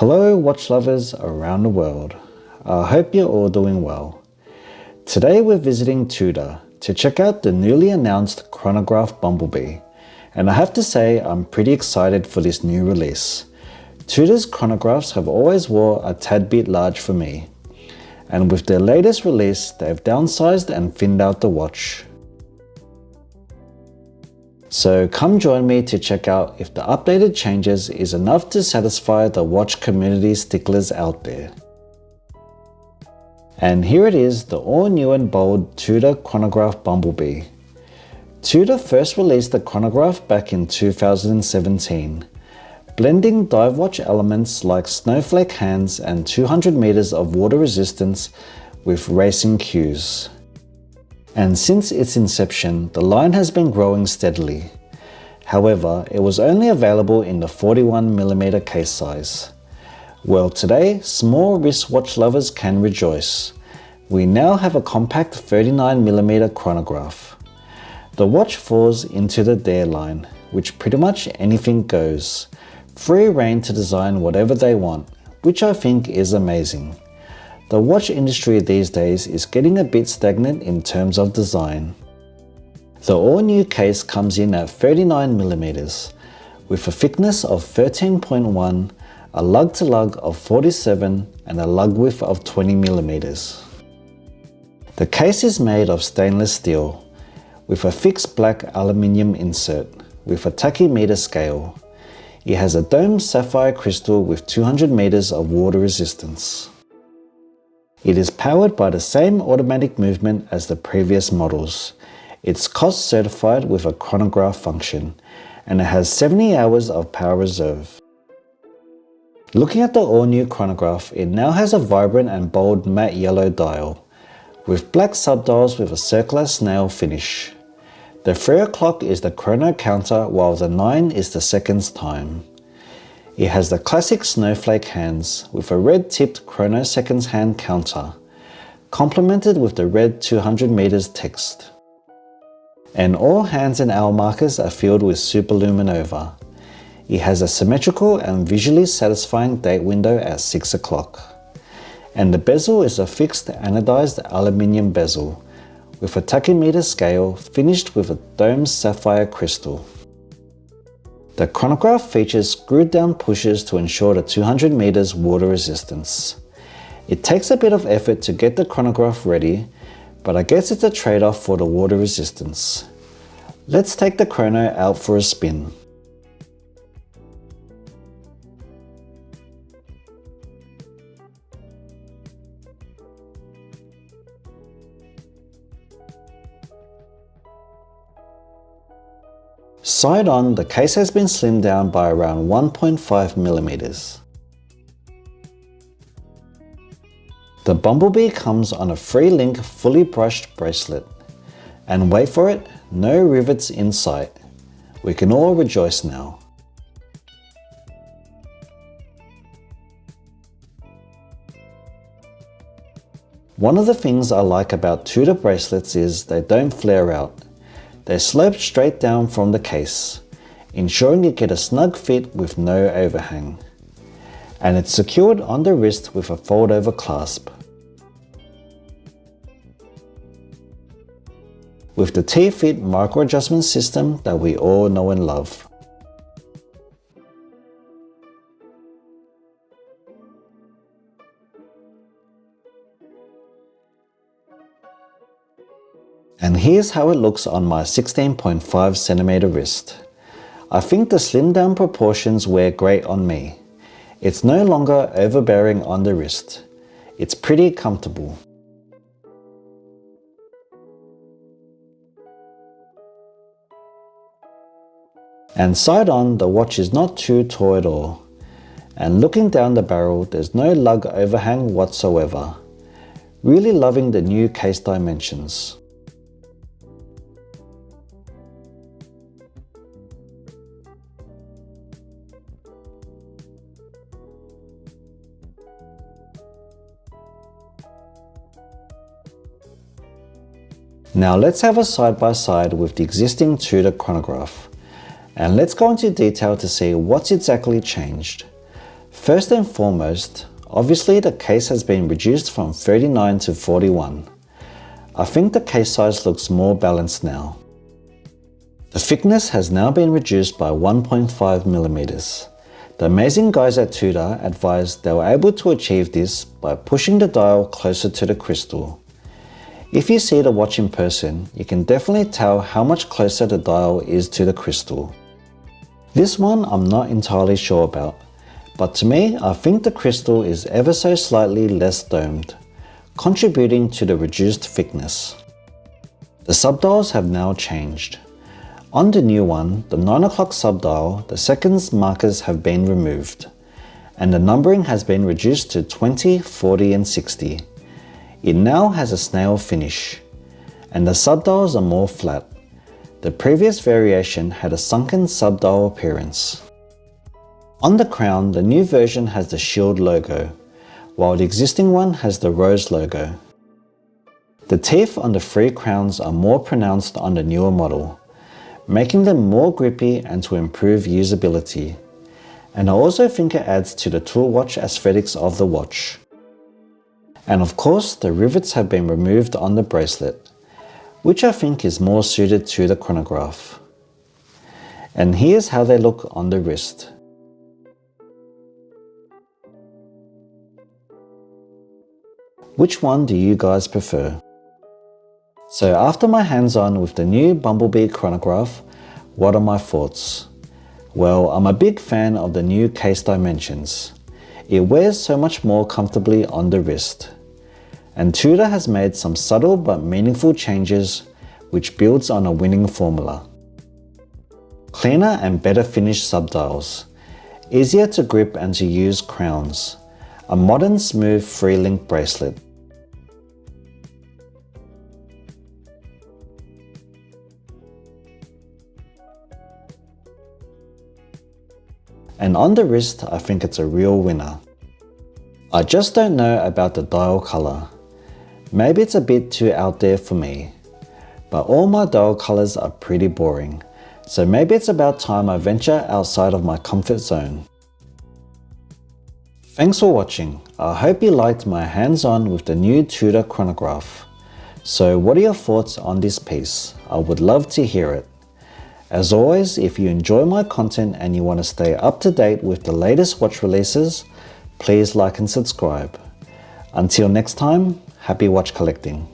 Hello watch lovers around the world. I hope you're all doing well. Today we're visiting Tudor to check out the newly announced Chronograph Bumblebee, and I have to say I'm pretty excited for this new release. Tudor's chronographs have always wore a tad bit large for me, and with their latest release they've downsized and thinned out the watch. So come join me to check out if the updated changes is enough to satisfy the watch community sticklers out there. And here it is, the all new and bold Tudor Chronograph Bumblebee. Tudor first released the chronograph back in 2017, blending dive watch elements like snowflake hands and 200 meters of water resistance with racing cues. And since its inception, the line has been growing steadily. However, it was only available in the 41mm case size. Well, today, small wristwatch lovers can rejoice. We now have a compact 39mm chronograph. The watch falls into the Dare line, which pretty much anything goes. Free reign to design whatever they want, which I think is amazing. The watch industry these days is getting a bit stagnant in terms of design. The all-new case comes in at 39mm, with a thickness of 13.1, a lug-to-lug of 47 and a lug width of 20mm. The case is made of stainless steel, with a fixed black aluminium insert, with a tachymeter scale. It has a domed sapphire crystal with 200 meters of water resistance. It is powered by the same automatic movement as the previous models. It's cost certified with a chronograph function, and it has 70 hours of power reserve. Looking at the all-new chronograph, it now has a vibrant and bold matte yellow dial, with black subdials with a circular snail finish. The 3 o'clock is the chrono counter, while the 9 is the seconds time. It has the classic snowflake hands with a red tipped chrono seconds hand counter, complemented with the red 200 meters text. And all hands and hour markers are filled with superluminova. It has a symmetrical and visually satisfying date window at 6 o'clock. And the bezel is a fixed anodized aluminium bezel, with a tachymeter scale finished with a domed sapphire crystal. The chronograph features screwed down pushers to ensure the 200 meters water resistance. It takes a bit of effort to get the chronograph ready, but I guess it's a trade-off for the water resistance. Let's take the chrono out for a spin. Side on, the case has been slimmed down by around 1.5mm. The Bumblebee comes on a free-link fully brushed bracelet. And wait for it, no rivets in sight. We can all rejoice now. One of the things I like about Tudor bracelets is they don't flare out. They slope straight down from the case, ensuring you get a snug fit with no overhang. And it's secured on the wrist with a fold-over clasp. With the T-Fit micro-adjustment system that we all know and love. And here's how it looks on my 16.5cm wrist. I think the slimmed down proportions wear great on me. It's no longer overbearing on the wrist. It's pretty comfortable. And side on, the watch is not too tall at all. And looking down the barrel, there's no lug overhang whatsoever. Really loving the new case dimensions. Now let's have a side-by-side with the existing Tudor chronograph. And let's go into detail to see what's exactly changed. First and foremost, obviously the case has been reduced from 39 to 41. I think the case size looks more balanced now. The thickness has now been reduced by 1.5 millimeters. The amazing guys at Tudor advised they were able to achieve this by pushing the dial closer to the crystal. If you see the watch in person, you can definitely tell how much closer the dial is to the crystal. This one I'm not entirely sure about, but to me I think the crystal is ever so slightly less domed, contributing to the reduced thickness. The subdials have now changed. On the new one, the 9 o'clock subdial, the seconds markers have been removed, and the numbering has been reduced to 20, 40 and 60. It now has a snail finish, and the subdials are more flat. The previous variation had a sunken subdial appearance. On the crown, the new version has the shield logo, while the existing one has the rose logo. The teeth on the 3 crowns are more pronounced on the newer model, making them more grippy and to improve usability. And I also think it adds to the tool watch aesthetics of the watch. And of course, the rivets have been removed on the bracelet, which I think is more suited to the chronograph. And here's how they look on the wrist. Which one do you guys prefer? So after my hands-on with the new Bumblebee chronograph, what are my thoughts? Well, I'm a big fan of the new case dimensions. It wears so much more comfortably on the wrist. And Tudor has made some subtle but meaningful changes which builds on a winning formula. Cleaner and better finished subdials, easier to grip and to use crowns, a modern smooth 3-link bracelet. And on the wrist, I think it's a real winner. I just don't know about the dial color. Maybe it's a bit too out there for me. But all my dial colors are pretty boring, so maybe it's about time I venture outside of my comfort zone. Thanks for watching. I hope you liked my hands-on with the new Tudor chronograph. So what are your thoughts on this piece? I would love to hear it. As always, if you enjoy my content and you want to stay up to date with the latest watch releases, please like and subscribe. Until next time, happy watch collecting.